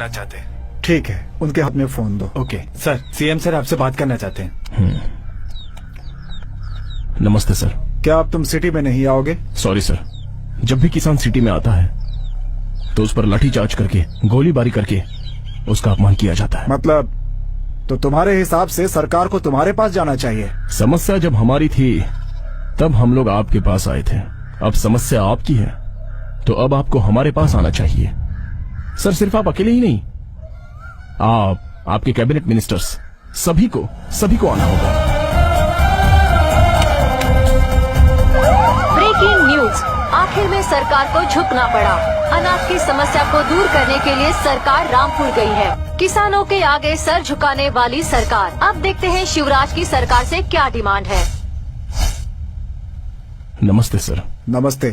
ना चाहते। ठीक है, उनके हाथ में फोन दो। ओके सर, सीएम सर आपसे बात करना चाहते हैं। नमस्ते सर। क्या अब तुम सिटी में नहीं आओगे? सॉरी सर, जब भी किसान सिटी में आता है तो उस पर लाठीचार्ज करके, गोलीबारी करके उसका अपमान किया जाता है। मतलब तो तुम्हारे हिसाब से सरकार को तुम्हारे पास जाना चाहिए। समस्या जब हमारी थी तब हम लोग आपके पास आए थे, अब समस्या आपकी है तो अब आपको हमारे पास आना चाहिए। सर सिर्फ आप अकेले ही नहीं, आप, आपके कैबिनेट मिनिस्टर्स, सभी को आना होगा। ब्रेकिंग न्यूज, आखिर में सरकार को झुकना पड़ा। अनाज की समस्या को दूर करने के लिए सरकार रामपुर गई है। किसानों के आगे सर झुकाने वाली सरकार। अब देखते हैं शिवराज की सरकार से क्या डिमांड है। नमस्ते सर। नमस्ते।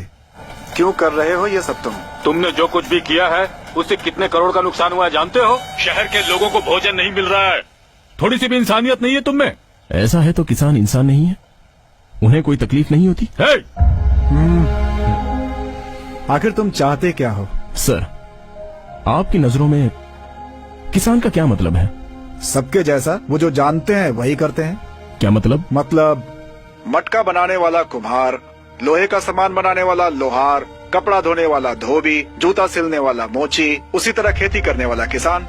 क्यों कर रहे हो ये सब? तुमने जो कुछ भी किया है उससे कितने करोड़ का नुकसान हुआ है जानते हो? शहर के लोगों को भोजन नहीं मिल रहा है। थोड़ी सी भी इंसानियत नहीं है तुम में। ऐसा है तो किसान इंसान नहीं है? उन्हें कोई तकलीफ नहीं होती? आखिर तुम चाहते क्या हो? सर, आपकी नजरों में किसान का क्या मतलब है? सबके जैसा, वो जो जानते हैं वही करते हैं। क्या मतलब? मतलब मटका बनाने वाला कुम्हार, लोहे का सामान बनाने वाला लोहार, कपड़ा धोने वाला धोबी, जूता सिलने वाला मोची, उसी तरह खेती करने वाला किसान।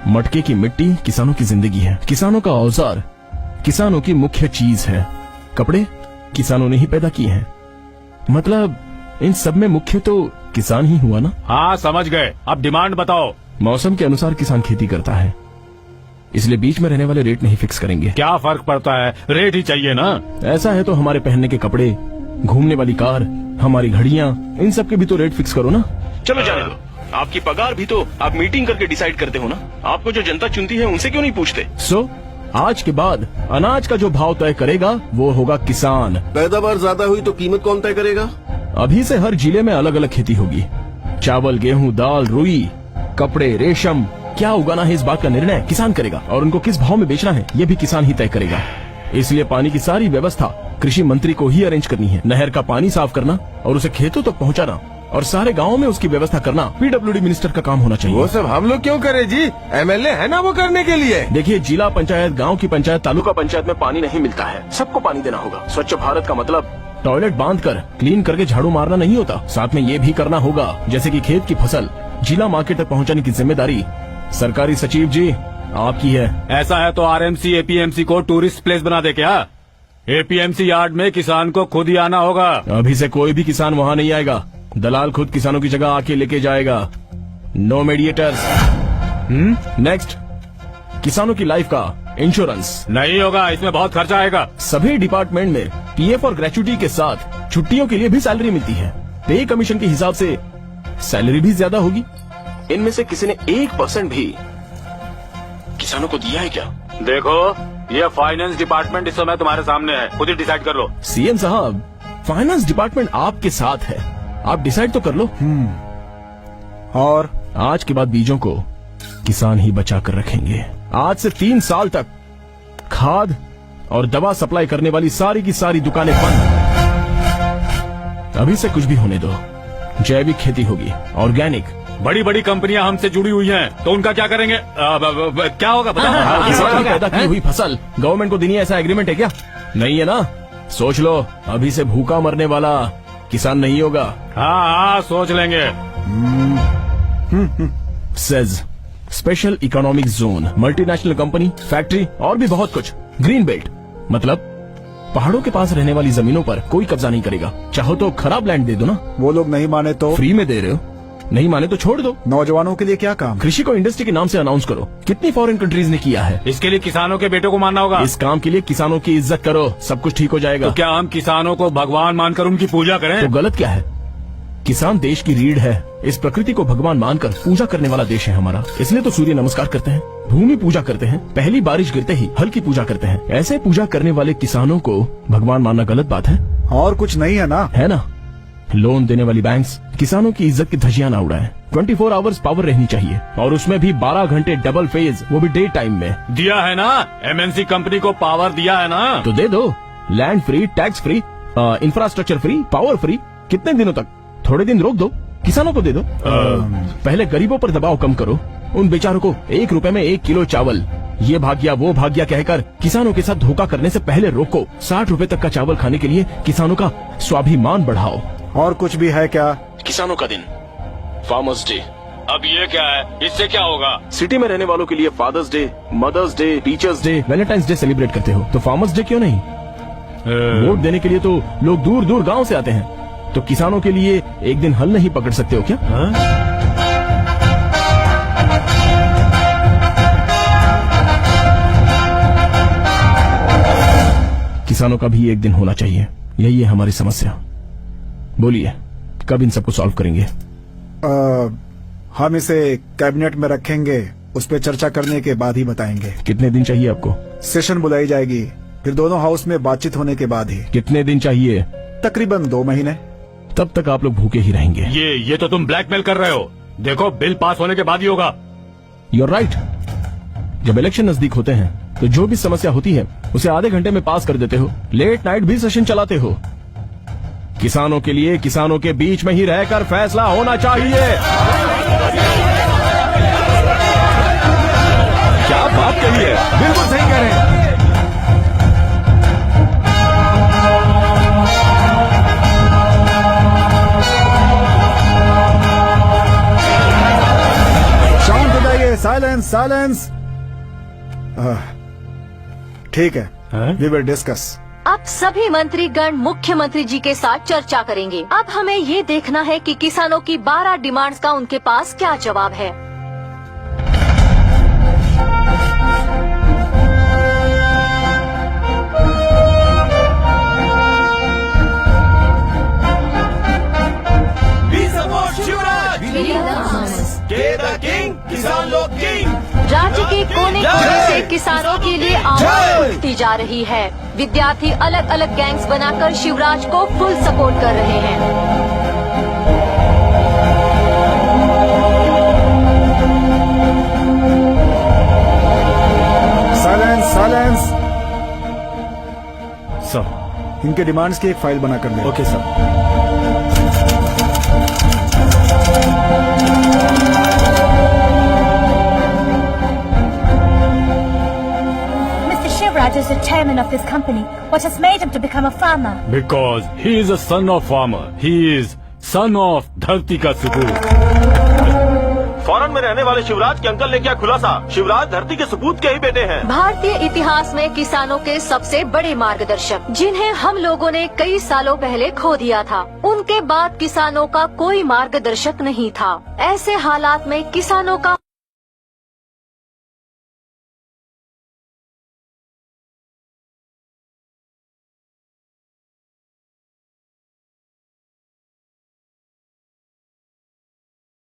मटके की मिट्टी किसानों की जिंदगी है, किसानों का औजार किसानों की मुख्य चीज है, कपड़े किसानों ने ही पैदा किए हैं। मतलब इन सब में मुख्य तो किसान ही हुआ ना? हाँ समझ गए, अब डिमांड बताओ। मौसम के अनुसार किसान खेती करता है, इसलिए बीच में रहने वाले रेट नहीं फिक्स करेंगे। क्या फर्क पड़ता है, रेट ही चाहिए ना। ऐसा है तो हमारे पहनने के कपड़े, घूमने वाली कार, हमारी घड़ियां, इन सब के भी तो रेट फिक्स करो ना। चलो जाने दो, आपकी पगार भी तो आप मीटिंग करके डिसाइड करते हो ना। आपको जो जनता चुनती है उनसे क्यों नहीं पूछते? आज के बाद अनाज का जो भाव तय करेगा वो होगा किसान। पैदावार ज्यादा हुई तो कीमत कौन तय करेगा? अभी से हर जिले में अलग अलग खेती होगी। चावल, गेहूं, दाल, रुई, कपड़े, रेशम, क्या उगाना है इस बात का निर्णय किसान करेगा, और उनको किस भाव में बेचना है ये भी किसान ही तय करेगा। इसलिए पानी की सारी व्यवस्था कृषि मंत्री को ही अरेंज करनी है। नहर का पानी साफ करना और उसे खेतों तक पहुंचाना और सारे गांवों में उसकी व्यवस्था करना पीडब्ल्यूडी मिनिस्टर का काम होना चाहिए। वो सब हम लोग क्यों करें जी? एमएलए है ना वो करने के लिए। देखिए, जिला पंचायत, गांव की पंचायत, तालुका पंचायत में पानी नहीं मिलता है, सबको पानी देना होगा। स्वच्छ भारत का मतलब टॉयलेट बांधकर क्लीन करके झाड़ू मारना नहीं होता, साथ में ये भी करना होगा जैसे कि खेत की फसल जिला मार्केट तक पहुंचाने की जिम्मेदारी सरकारी सचिव जी आपकी है। ऐसा है तो आरएमसी एपीएमसी को टूरिस्ट प्लेस बना दे क्या? एपीएमसी यार्ड में किसान को खुद ही आना होगा। अभी से कोई भी किसान वहाँ नहीं आएगा, दलाल खुद किसानों की जगह आके लेके जाएगा। No mediators. नेक्स्ट, किसानों की लाइफ का इंश्योरेंस नहीं होगा, इसमें बहुत खर्चा आएगा। सभी डिपार्टमेंट में पीएफ और ग्रेच्युटी के साथ छुट्टियों के लिए भी सैलरी मिलती है। पे कमीशन के हिसाब से सैलरी भी ज्यादा होगी। इनमें से किसी ने 1% भी किसानों को दिया है क्या? देखो, ये फाइनेंस डिपार्टमेंट इस समय तुम्हारे सामने है, खुद ही डिसाइड कर लो। सीएम साहब, फाइनेंस डिपार्टमेंट आपके साथ है, आप डिसाइड तो कर लो। और आज के बाद बीजों को किसान ही बचा कर रखेंगे। आज से 3 साल तक खाद और दवा सप्लाई करने वाली सारी की सारी दुकानें बंद। अभी से कुछ भी होने दो, जैविक खेती होगी, ऑर्गेनिक। बड़ी बड़ी कंपनियां हमसे जुड़ी हुई हैं, तो उनका क्या करेंगे? क्या होगा बताओ? किसान की पैदा की हुई फसल गवर्नमेंट को देनी, ऐसा एग्रीमेंट है क्या? नहीं है ना? सोच लो, अभी से भूखा मरने वाला किसान नहीं होगा। हाँ, सोच लेंगे। Says special economic zone, multinational company, factory और भी बहुत कुछ। ग्रीन बेल्ट मतलब पहाड़ों के पास रहने वाली जमीनों पर कोई कब्जा नहीं करेगा। चाहो तो खराब लैंड दे दो ना। वो लोग नहीं माने तो? फ्री में दे रहे हो, नहीं माने तो छोड़ दो। नौजवानों के लिए क्या काम? कृषि को इंडस्ट्री के नाम से अनाउंस करो। कितनी फॉरेन कंट्रीज ने किया है। इसके लिए किसानों के बेटों को मानना होगा। इस काम के लिए किसानों की इज्जत करो, सब कुछ ठीक हो जाएगा। तो क्या हम किसानों को भगवान मानकर उनकी पूजा करें? तो गलत क्या है? किसान देश की रीढ़ है, इस प्रकृति को भगवान मानकर पूजा करने वाला देश है हमारा। इसलिए तो सूर्य नमस्कार करते हैं, भूमि पूजा करते हैं, पहली बारिश गिरते ही हल की पूजा करते हैं। ऐसे पूजा करने वाले किसानों को भगवान मानना गलत बात है? और कुछ नहीं है ना? है ना। लोन देने वाली बैंक्स किसानों की इज्जत की धज्जियां ना उड़ाएं। 24 आवर्स पावर रहनी चाहिए, और उसमें भी 12 घंटे डबल फेज, वो भी डे टाइम में। दिया है ना, एमएनसी कंपनी को पावर दिया है ना, तो दे दो। Land free, tax free, infrastructure free, power free. कितने दिनों तक? थोड़े दिन रोक दो, किसानों को दे दो। पहले गरीबों पर दबाव कम करो, उन बेचारों को 1 रुपए में 1 किलो चावल, ये भाग्या वो भाग्या कहकर किसानों के साथ धोखा करने से पहले रोको। 60 रुपए तक का चावल खाने के लिए किसानों का स्वाभिमान बढ़ाओ। और कुछ भी है क्या? किसानों का दिन, फार्मर्स डे। अब ये क्या है? इससे क्या होगा? सिटी में रहने वालों के लिए father's day, mother's day, teachers' day, valentine's day celebrate करते हो तो फार्मर्स डे क्यों नहीं? वोट देने के लिए तो लोग दूर दूर गांव से आते हैं, तो किसानों के लिए एक दिन हल नहीं पकड़ सकते हो क्या? किसानों का भी एक दिन होना चाहिए, यही है हमारी समस्या। बोलिए, कब इन सबको सॉल्व करेंगे? हम इसे कैबिनेट में रखेंगे, उस पर चर्चा करने के बाद ही बताएंगे। कितने दिन चाहिए आपको? सेशन बुलाई जाएगी, फिर दोनों हाउस में बातचीत होने के बाद ही। कितने दिन चाहिए? तकरीबन 2 महीने। तब तक आप लोग भूखे ही रहेंगे। ये तो तुम ब्लैकमेल कर रहे हो। देखो, बिल पास होने के बाद ही होगा। You're right। जब इलेक्शन नजदीक होते हैं तो जो भी समस्या होती है उसे आधे घंटे में पास कर देते हो, लेट नाइट भी सेशन चलाते हो। किसानों के लिए किसानों के बीच में ही रहकर फैसला होना चाहिए। क्या बात कही है, बिल्कुल सही कह रहे हैं। शांत हो जाइए, साइलेंस साइलेंस। ठीक है, वी विल डिस्कस। अब सभी मंत्रीगण मुख्यमंत्री जी के साथ चर्चा करेंगे। अब हमें ये देखना है कि किसानों की 12 डिमांड्स का उनके पास क्या जवाब है। किसान लोग किंग। राज्य के कोने कोने से किसानों के लिए आवाज उठती जा रही है। विद्यार्थी अलग अलग गैंग्स बनाकर शिवराज को फुल सपोर्ट कर रहे हैं। Silence silence. सर। इनके डिमांड्स की एक फाइल बना कर दे। Okay sir. Shivraj is the chairman of this company. What has made him to become a farmer? Because he is a son of farmer. He is son of धरती का सपूत। Foreign में रहने वाले शिवराज के अंकल ने क्या खुलासा? शिवराज धरती के सपूत के ही बेटे हैं। भारतीय इतिहास में किसानों के सबसे बड़े मार्गदर्शक, जिन्हें हम लोगों ने कई सालों पहले खो दिया था, उनके बाद किसानों का कोई मार्गदर्शक नहीं था। ऐसे हालात में किसानों का